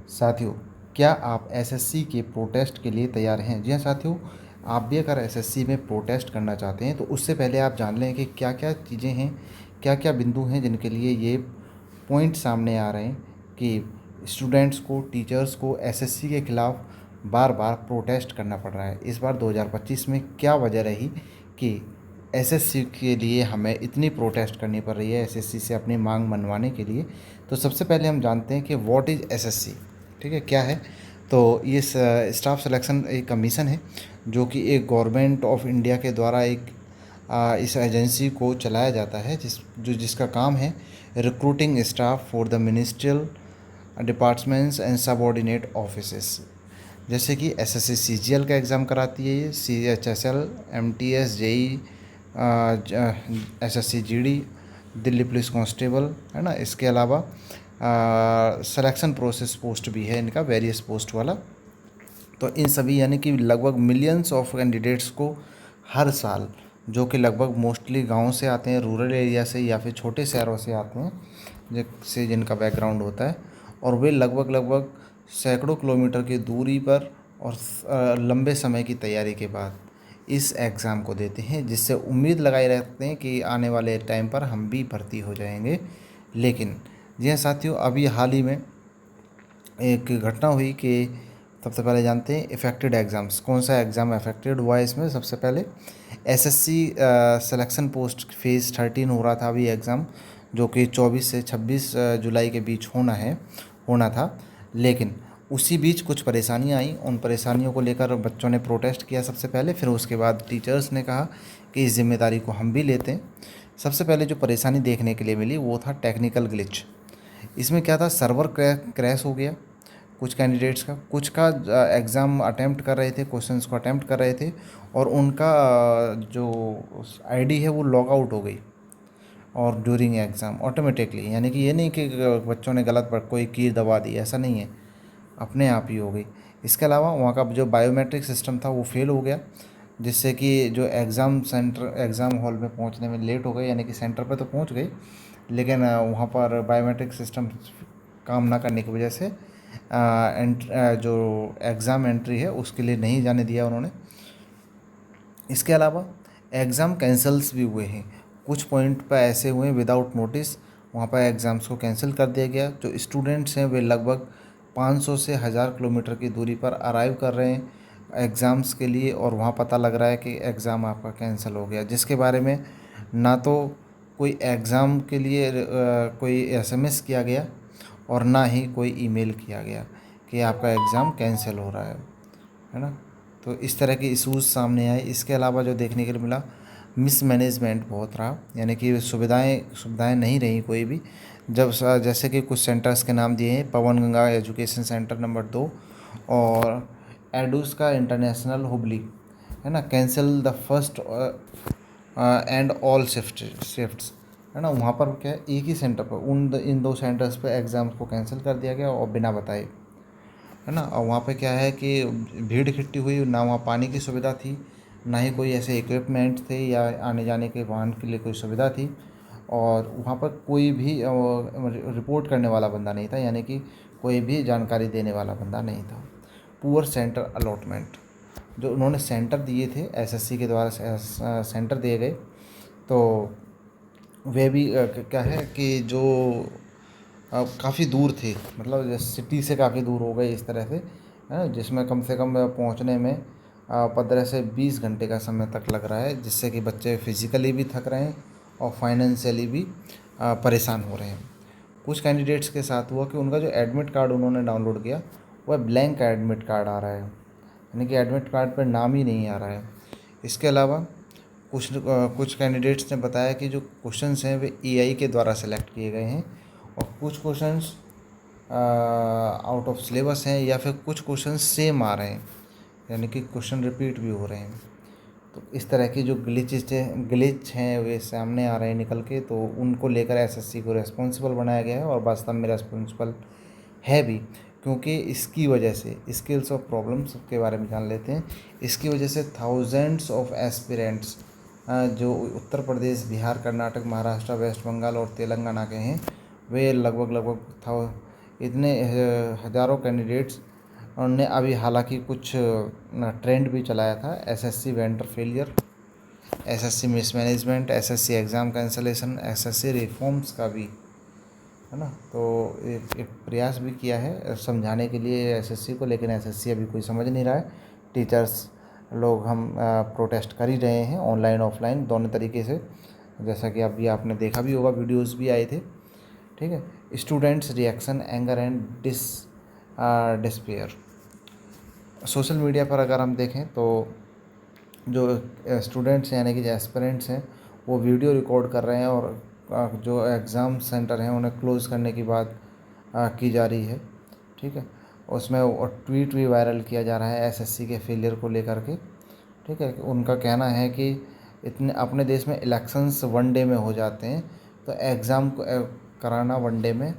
साथियों, क्या आप एसएससी के प्रोटेस्ट के लिए तैयार हैं? जी हाँ साथियों, आप भी अगर एसएससी में प्रोटेस्ट करना चाहते हैं तो उससे पहले आप जान लें कि क्या क्या चीज़ें हैं, क्या क्या बिंदु हैं जिनके लिए ये पॉइंट सामने आ रहे हैं कि स्टूडेंट्स को, टीचर्स को एसएससी के ख़िलाफ़ बार बार प्रोटेस्ट करना पड़ रहा है। इस बार 2025 में क्या वजह रही कि एसएससी के लिए हमें इतनी प्रोटेस्ट करनी पड़ रही है एसएससी से अपनी मांग मनवाने के लिए? तो सबसे पहले हम जानते हैं कि व्हाट इज़ एसएससी। ठीक है, क्या है? तो ये स्टाफ सिलेक्शन एक कमीशन है जो कि एक गवर्नमेंट ऑफ इंडिया के द्वारा एक इस एजेंसी को चलाया जाता है जिसका काम है recruiting staff for the ministerial departments and subordinate offices. जैसे कि एसएससी सीजीएल का एग्ज़ाम कराती है, ये CHSL, MTS, JE, SSC GD, Delhi police constable, है ना। इसके अलावा सिलेक्शन प्रोसेस पोस्ट भी है इनका, वेरियस पोस्ट वाला। तो इन सभी यानी कि लगभग मिलियंस ऑफ कैंडिडेट्स को हर साल, जो कि लगभग मोस्टली गाँव से आते हैं, रूरल एरिया से या फिर छोटे शहरों से आते हैं, जिससे जिनका बैकग्राउंड होता है, और वे लगभग लगभग सैकड़ों किलोमीटर की दूरी पर और लंबे समय की तैयारी के बाद इस एग्ज़ाम को देते हैं, जिससे उम्मीद लगाए रखते हैं कि आने वाले टाइम पर हम भी भर्ती हो जाएंगे। लेकिन जी हाँ साथियों, अभी हाल ही में एक घटना हुई कि सबसे पहले जानते हैं इफ़ेक्टेड एग्ज़ाम्स। कौन सा एग्ज़ाम अफेक्टेड हुआ है इसमें? सबसे पहले एसएससी सिलेक्शन पोस्ट फेज़ 13 हो रहा था अभी एग्ज़ाम, जो कि 24 से 26 जुलाई के बीच होना था। लेकिन उसी बीच कुछ परेशानियां आई। उन परेशानियों को लेकर बच्चों ने प्रोटेस्ट किया सबसे पहले, फिर उसके बाद टीचर्स ने कहा कि इस जिम्मेदारी को हम भी लेते हैं। सबसे पहले जो परेशानी देखने के लिए मिली वो था टेक्निकल ग्लिच। इसमें क्या था, सर्वर क्रैश हो गया कुछ कैंडिडेट्स का। कुछ का एग्ज़ाम अटैम्प्ट कर रहे थे, क्वेश्चंस को अटैम्प्ट कर रहे थे, और उनका जो आईडी है वो लॉग आउट हो गई और ड्यूरिंग एग्ज़ाम ऑटोमेटिकली। यानी कि ये नहीं कि बच्चों ने गलत पर कोई की दबा दी, ऐसा नहीं है, अपने आप ही हो गई। इसके अलावा वहाँ का जो बायोमेट्रिक सिस्टम था वो फेल हो गया, जिससे कि जो एग्ज़ाम हॉल में पहुँचने में लेट हो गए। यानी कि सेंटर पर तो पहुँच गए, लेकिन वहाँ पर बायोमेट्रिक सिस्टम काम ना करने की वजह से जो एग्ज़ाम एंट्री है उसके लिए नहीं जाने दिया उन्होंने। इसके अलावा एग्ज़ाम कैंसल्स भी हुए हैं, कुछ पॉइंट पर ऐसे हुए विदाउट नोटिस, वहाँ पर एग्ज़ाम्स को कैंसिल कर दिया गया। जो स्टूडेंट्स हैं वे लगभग 500 से 1000 किलोमीटर की दूरी पर अराइव कर रहे हैं एग्ज़ाम्स के लिए, और वहाँ पता लग रहा है कि एग्ज़ाम आपका कैंसिल हो गया, जिसके बारे में ना तो कोई एग्ज़ाम के लिए कोई एसएमएस किया गया और ना ही कोई ईमेल किया गया कि आपका एग्ज़ाम कैंसिल हो रहा है ना। तो इस तरह के इशूज़ सामने आए। इसके अलावा जो देखने के लिए मिला, मिसमैनेजमेंट बहुत रहा, यानी कि सुविधाएं नहीं रही कोई भी। जैसे कि कुछ सेंटर्स के नाम दिए हैं, पवन गंगा एजुकेशन सेंटर नंबर 2 और एडूस का इंटरनेशनल हुबली, है ना। Cancel the first and all shifts, है ना। वहाँ पर क्या है, एक ही सेंटर पर इन दो सेंटर्स पर एग्ज़ाम्स को कैंसिल कर दिया गया और बिना बताए, है ना। और वहाँ पे क्या है कि भीड़ इकट्ठी हुई, ना वहाँ पानी की सुविधा थी, ना ही कोई ऐसे इक्विपमेंट थे या आने जाने के वाहन के लिए कोई सुविधा थी, और वहाँ पर कोई भी रिपोर्ट करने वाला बंदा नहीं था, यानी कि कोई भी जानकारी देने वाला बंदा नहीं था। पुअर सेंटर अलॉटमेंट, जो उन्होंने सेंटर दिए थे एसएससी के द्वारा सेंटर दिए गए, तो वे भी क्या है कि जो काफ़ी दूर थे, मतलब सिटी से काफ़ी दूर हो गए इस तरह से, है, जिसमें कम से कम पहुंचने में 15 से 20 घंटे का समय तक लग रहा है, जिससे कि बच्चे फिज़िकली भी थक रहे हैं और फाइनेंशियली भी परेशान हो रहे हैं। कुछ कैंडिडेट्स के साथ हुआ कि उनका जो एडमिट कार्ड उन्होंने डाउनलोड किया वह ब्लैंक एडमिट कार्ड आ रहा है, यानी कि एडमिट कार्ड पर नाम ही नहीं आ रहा है। इसके अलावा कुछ कैंडिडेट्स ने बताया कि जो क्वेश्चंस हैं वे एआई के द्वारा सेलेक्ट किए गए हैं, और कुछ क्वेश्चंस आउट ऑफ सिलेबस हैं, या फिर कुछ क्वेश्चंस सेम आ रहे हैं, यानी कि क्वेश्चन रिपीट भी हो रहे हैं। तो इस तरह की जो ग्लिच हैं वे सामने आ रहे हैं निकल के, तो उनको लेकर एसएससी को रेस्पॉन्सिबल बनाया गया है, और वास्तव में रेस्पॉन्सिबल है भी, क्योंकि इसकी वजह से स्किल्स ऑफ प्रॉब्लम्स के बारे में जान लेते हैं। इसकी वजह से थाउजेंड्स ऑफ एस्पिरेंट्स जो उत्तर प्रदेश, बिहार, कर्नाटक, महाराष्ट्र, वेस्ट बंगाल और तेलंगाना के हैं, वे लगभग इतने हज़ारों कैंडिडेट्स उन्होंने अभी हालांकि कुछ ट्रेंड भी चलाया था, SSC vendor failure, SSC mismanagement, SSC exam cancellation, SSC reforms का भी, है ना। तो एक प्रयास भी किया है समझाने के लिए एसएससी को, लेकिन एसएससी अभी कोई समझ नहीं रहा है। टीचर्स लोग हम प्रोटेस्ट कर ही रहे हैं, ऑनलाइन ऑफलाइन दोनों तरीके से, जैसा कि अभी आपने देखा भी होगा, वीडियोस भी आए थे। ठीक है। Students reaction, anger and despair. Social media पर अगर हम देखें तो जो स्टूडेंट्स यानी कि जो एस्पिरेंट्स हैं वो वीडियो रिकॉर्ड कर रहे हैं और जो एग्ज़ाम सेंटर हैं उन्हें क्लोज़ करने की बात की जा रही है। ठीक है। उसमें ट्वीट भी वायरल किया जा रहा है एसएससी के फेलियर को लेकर के। ठीक है। उनका कहना है कि इतने अपने देश में इलेक्शंस वन डे में हो जाते हैं, तो एग्ज़ाम को कराना वन डे में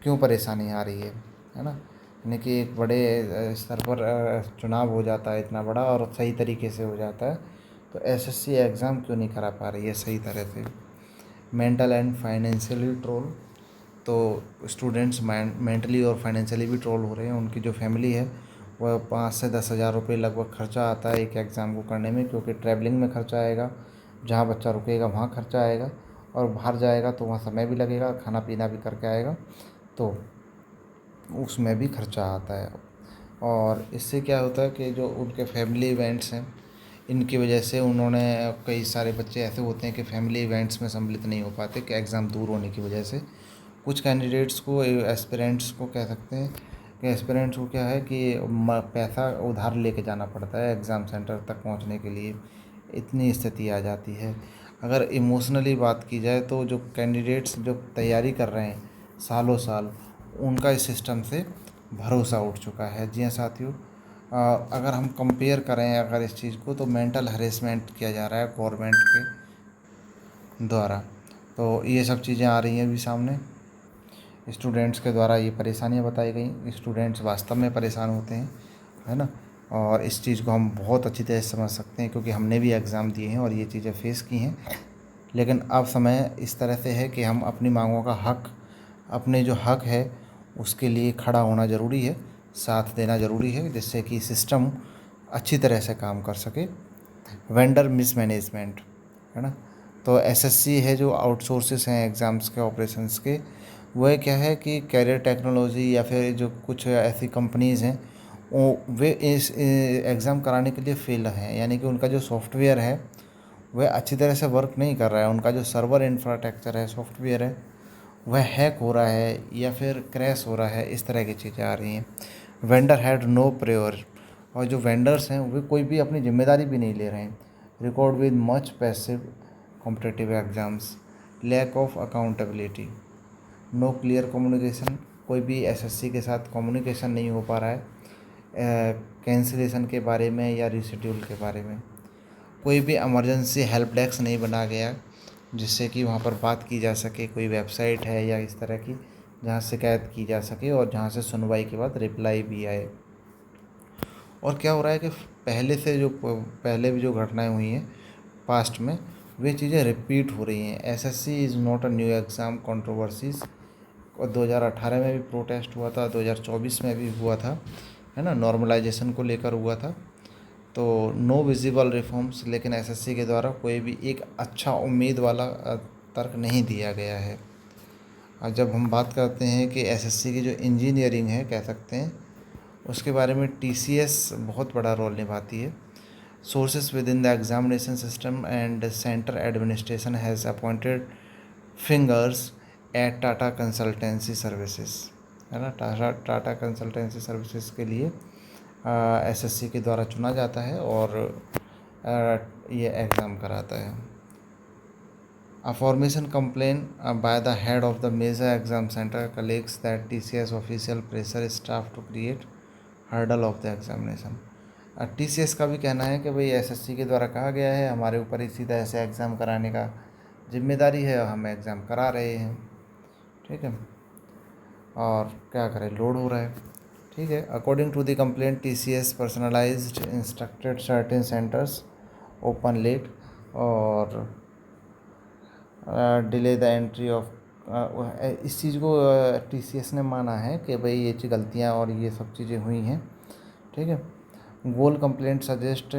क्यों परेशानी आ रही है ना। यानी कि एक बड़े स्तर पर चुनाव हो जाता है इतना बड़ा और सही तरीके से हो जाता है, तो एसएससी एग्ज़ाम क्यों नहीं करा पा रही है सही तरह से। मेंटल एंड फाइनेंशियली ट्रोल, तो स्टूडेंट्स मेंटली और फाइनेंशियली भी ट्रोल हो रहे हैं। उनकी जो फैमिली है वह 5 से 10 हज़ार रुपये लगभग खर्चा आता है एक एग्ज़ाम को करने में, क्योंकि ट्रैवलिंग में खर्चा आएगा, जहाँ बच्चा रुकेगा वहाँ खर्चा आएगा, और बाहर जाएगा तो वहाँ समय भी लगेगा, खाना पीना भी करके आएगा, तो उसमें भी खर्चा आता है। और इससे क्या होता है कि जो उनके फैमिली इवेंट्स हैं इनकी वजह से उन्होंने, कई सारे बच्चे ऐसे होते हैं कि फैमिली इवेंट्स में सम्मिलित नहीं हो पाते कि एग्ज़ाम दूर होने की वजह से। कुछ कैंडिडेट्स को, एस्पिरेंट्स को कह सकते हैं कि एस्पिरेंट्स को क्या है कि पैसा उधार लेके जाना पड़ता है एग्ज़ाम सेंटर तक पहुंचने के लिए, इतनी स्थिति आ जाती है। अगर इमोशनली बात की जाए तो जो कैंडिडेट्स जो तैयारी कर रहे हैं सालों साल, उनका इस सिस्टम से भरोसा उठ चुका है। जी हाँ साथियों, अगर हम कंपेयर करें अगर इस चीज़ को, तो मेंटल हरेसमेंट किया जा रहा है गवर्नमेंट के द्वारा, तो ये सब चीज़ें आ रही हैं अभी सामने। स्टूडेंट्स के द्वारा ये परेशानियां बताई गई, स्टूडेंट्स वास्तव में परेशान होते हैं, है ना। और इस चीज़ को हम बहुत अच्छी तरह से समझ सकते हैं, क्योंकि हमने भी एग्ज़ाम दिए हैं और ये चीज़ें फेस की हैं। लेकिन अब समय इस तरह से है कि हम अपनी मांगों का हक, अपने जो हक है उसके लिए खड़ा होना ज़रूरी है, साथ देना ज़रूरी है, जिससे कि सिस्टम अच्छी तरह से काम कर सके। वेंडर मिसमैनेजमेंट, है ना। तो एसएससी है जो आउटसोर्सेस हैं एग्ज़ाम्स के ऑपरेशंस के, वह क्या है कि कैरियर टेक्नोलॉजी या फिर जो कुछ ऐसी कंपनीज़ हैं वे इस एग्ज़ाम कराने के लिए फेल हैं, यानी कि उनका जो सॉफ्टवेयर है वह अच्छी तरह से वर्क नहीं कर रहा है, उनका जो सर्वर इंफ्रास्ट्रक्चर है, सॉफ्टवेयर है, वह हैक हो रहा है या फिर क्रैश हो रहा है, इस तरह की चीज़ें आ रही हैं। वेंडर हैड नो प्रेयर, और जो वेंडर्स हैं वे कोई भी अपनी जिम्मेदारी भी नहीं ले रहे हैं। Record with much passive competitive exams, lack of accountability, no clear communication, कोई भी एसएससी के साथ कम्युनिकेशन नहीं हो पा रहा है कैंसिलेशन के बारे में या रीशेड्यूल के बारे में। कोई भी इमरजेंसी हेल्प डेस्क नहीं बना गया जिससे कि वहाँ पर बात की जा सके, कोई वेबसाइट है या इस तरह की जहाँ शिकायत की जा सके और जहाँ से सुनवाई के बाद रिप्लाई भी आए। और क्या हो रहा है कि पहले भी जो घटनाएं हुई हैं पास्ट में, वे चीज़ें रिपीट हो रही हैं। SSC is not a new exam controversies, और 2018 में भी प्रोटेस्ट हुआ था, 2024 में भी हुआ था, है ना, नॉर्मलाइजेशन को लेकर हुआ था। तो नो विजिबल रिफॉर्म्स, लेकिन एसएससी के द्वारा कोई भी एक अच्छा उम्मीद वाला तर्क नहीं दिया गया है। और जब हम बात करते हैं कि एसएससी की जो इंजीनियरिंग है कह सकते हैं, उसके बारे में टीसीएस बहुत बड़ा रोल निभाती है। Sources with in the examination system and centre administration has appointed fingers eight Tata consultancy services, है ना। टाटा कंसल्टेंसी सर्विसेज के लिए एसएससी के द्वारा चुना जाता है और ये एग्ज़ाम कराता है। A formation complaint by the head of the major exam center collects that TCS official pressure staff to create hurdle of the examination। TCS का भी कहना है कि भाई एसएससी के द्वारा कहा गया है हमारे ऊपर इसी तरह से एग्ज़ाम कराने का जिम्मेदारी है, हम एग्ज़ाम करा रहे हैं। ठीक है, और क्या करें, लोड हो रहा है। ठीक है। According to the complaint TCS personalised instructed certain centres open late और डिले द एंट्री ऑफ इस चीज़ को TCS ने माना है कि भाई ये गलतियाँ और ये सब चीज़ें हुई हैं, ठीक है। Goal complaint suggest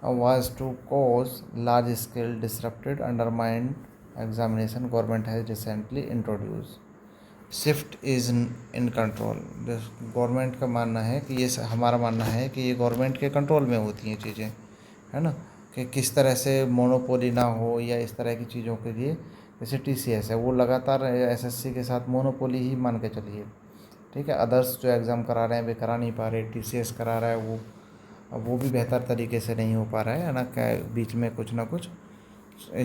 was to cause large scale disrupted undermined examination government has recently introduced shift is in control। Government का मानना है कि ये हमारा मानना है कि ये गवर्नमेंट के कंट्रोल में होती हैं चीज़ें, है ना, कि किस तरह से मोनोपोली ना हो या इस तरह की चीज़ों के लिए। जैसे TCS है वो लगातार SSC के साथ मोनोपोली ही मान के चलिए, ठीक है। अदर्स जो एग्ज़ाम करा रहे हैं वे करा नहीं पा रहे, TCS करा रहा है वो, अब वो भी बेहतर तरीके से नहीं हो पा रहा है ना, क्या बीच में कुछ ना कुछ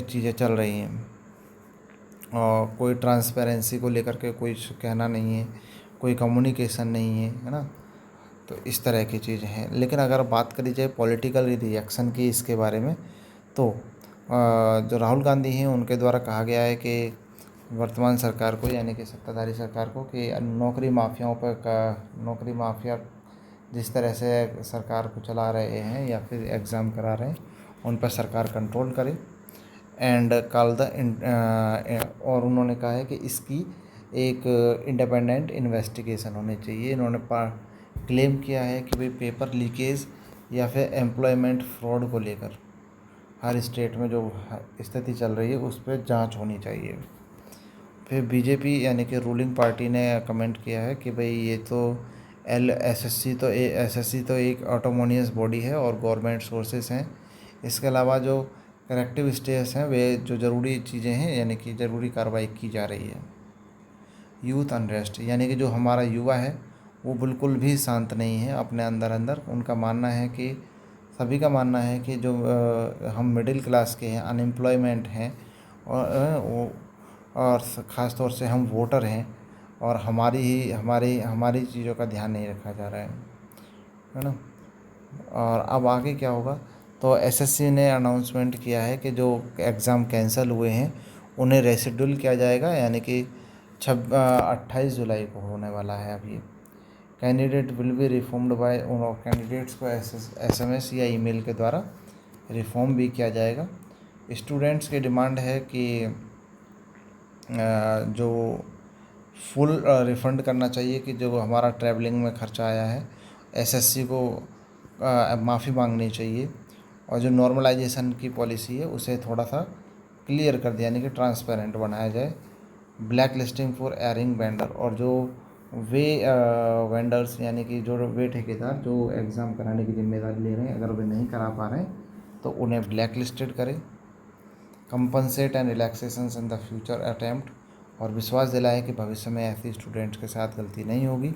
चीज़ें चल रही हैं और कोई ट्रांसपेरेंसी को लेकर के कोई कहना नहीं है, कोई कम्युनिकेशन नहीं है ना। तो इस तरह की चीज़ें हैं। लेकिन अगर बात करी जाए पॉलिटिकल रिएक्शन की इसके बारे में, तो जो राहुल गांधी हैं उनके द्वारा कहा गया है कि वर्तमान सरकार को, यानी कि सत्ताधारी सरकार को, कि नौकरी माफिया जिस तरह से सरकार को चला रहे हैं या फिर एग्ज़ाम करा रहे हैं उन पर सरकार कंट्रोल करे एंड कॉल द और उन्होंने कहा है कि इसकी एक इंडिपेंडेंट इन्वेस्टिगेशन होनी चाहिए। इन्होंने क्लेम किया है कि भाई पेपर लीकेज या फिर एम्प्लॉयमेंट फ्रॉड को लेकर हर स्टेट में जो स्थिति चल रही है उस पर जांच होनी चाहिए। फिर BJP यानी कि रूलिंग पार्टी ने कमेंट किया है कि भाई ये तो SSC तो एक ऑटोनोमस बॉडी है और गवर्नमेंट सोर्सेस हैं। इसके अलावा जो करेक्टिव स्टेप्स हैं वे जो ज़रूरी चीज़ें हैं यानी कि ज़रूरी कार्रवाई की जा रही है। यूथ अनरेस्ट यानी कि जो हमारा युवा है वो बिल्कुल भी शांत नहीं है अपने अंदर। उनका मानना है कि सभी का मानना है कि जो हम मिडिल क्लास के हैं, अनएम्प्लॉयमेंट हैं और ख़ास तौर से हम वोटर हैं और हमारी चीज़ों का ध्यान नहीं रखा जा रहा है ना। और अब आगे क्या होगा, तो SSC ने अनाउंसमेंट किया है कि जो एग्ज़ाम कैंसिल हुए हैं उन्हें रेशेड्यूल किया जाएगा, यानी कि 28 जुलाई को होने वाला है। अभी candidate will be reformed by, candidates को SMS या ईमेल के द्वारा रिफॉर्म भी किया जाएगा। स्टूडेंट्स की डिमांड है कि जो फुल रिफ़ंड करना चाहिए कि जो हमारा ट्रैवलिंग में ख़र्चा आया है SSC को माफ़ी मांगनी चाहिए, और जो नॉर्मलाइजेशन की पॉलिसी है उसे थोड़ा सा क्लियर कर दिया, यानी कि ट्रांसपेरेंट बनाया जाए। Black listing for erring vendor, और जो वेंडर्स यानी कि जो वे ठेकेदार जो एग्ज़ाम कराने की जिम्मेदारी ले रहे हैं अगर वे नहीं करा पा रहे हैं तो उन्हें ब्लैक लिस्टेड करें। Compensate and relaxations in the future attempt, और विश्वास दिलाए कि भविष्य में ऐसी स्टूडेंट्स के साथ गलती नहीं होगी।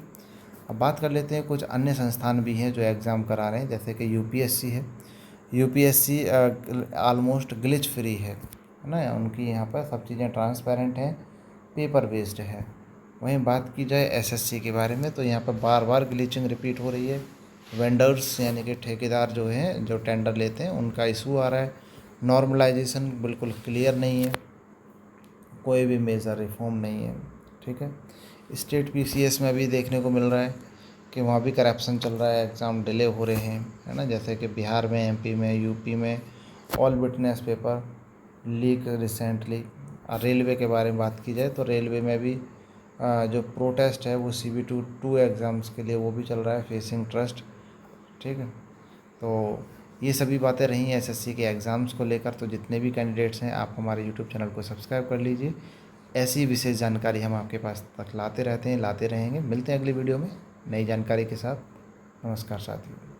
अब बात कर लेते हैं कुछ अन्य संस्थान भी हैं जो एग्ज़ाम करा रहे हैं, जैसे कि UPSC है। UPSC ऑलमोस्ट ग्लिच फ्री है ना, उनकी यहाँ पर सब चीज़ें ट्रांसपेरेंट हैं, पेपर बेस्ड है। वहीं बात की जाए SSC के बारे में, तो यहाँ पर बार बार ग्लिचिंग रिपीट हो रही है। वेंडर्स यानी कि ठेकेदार जो हैं जो टेंडर लेते हैं उनका इशू आ रहा है। नॉर्मलाइजेशन बिल्कुल क्लियर नहीं है, कोई भी मेजर रिफॉर्म नहीं है, ठीक है। स्टेट PCS में भी देखने को मिल रहा है कि वहाँ भी करप्शन चल रहा है, एग्ज़ाम डिले हो रहे हैं, है ना। जैसे कि बिहार में, MP में, UP में all witness paper leak recently. Railway के बारे में बात की जाए तो रेलवे में भी जो प्रोटेस्ट है वो CB2 एग्ज़ाम्स के लिए वो भी चल रहा है, फेसिंग ट्रस्ट, ठीक है। तो ये सभी बातें रही हैं SSC के एग्ज़ाम्स को लेकर। तो जितने भी कैंडिडेट्स हैं आप हमारे YouTube चैनल को सब्सक्राइब कर लीजिए, ऐसी विशेष जानकारी हम आपके पास तक लाते रहेंगे। मिलते हैं अगली वीडियो में नई जानकारी के साथ। नमस्कार साथियों।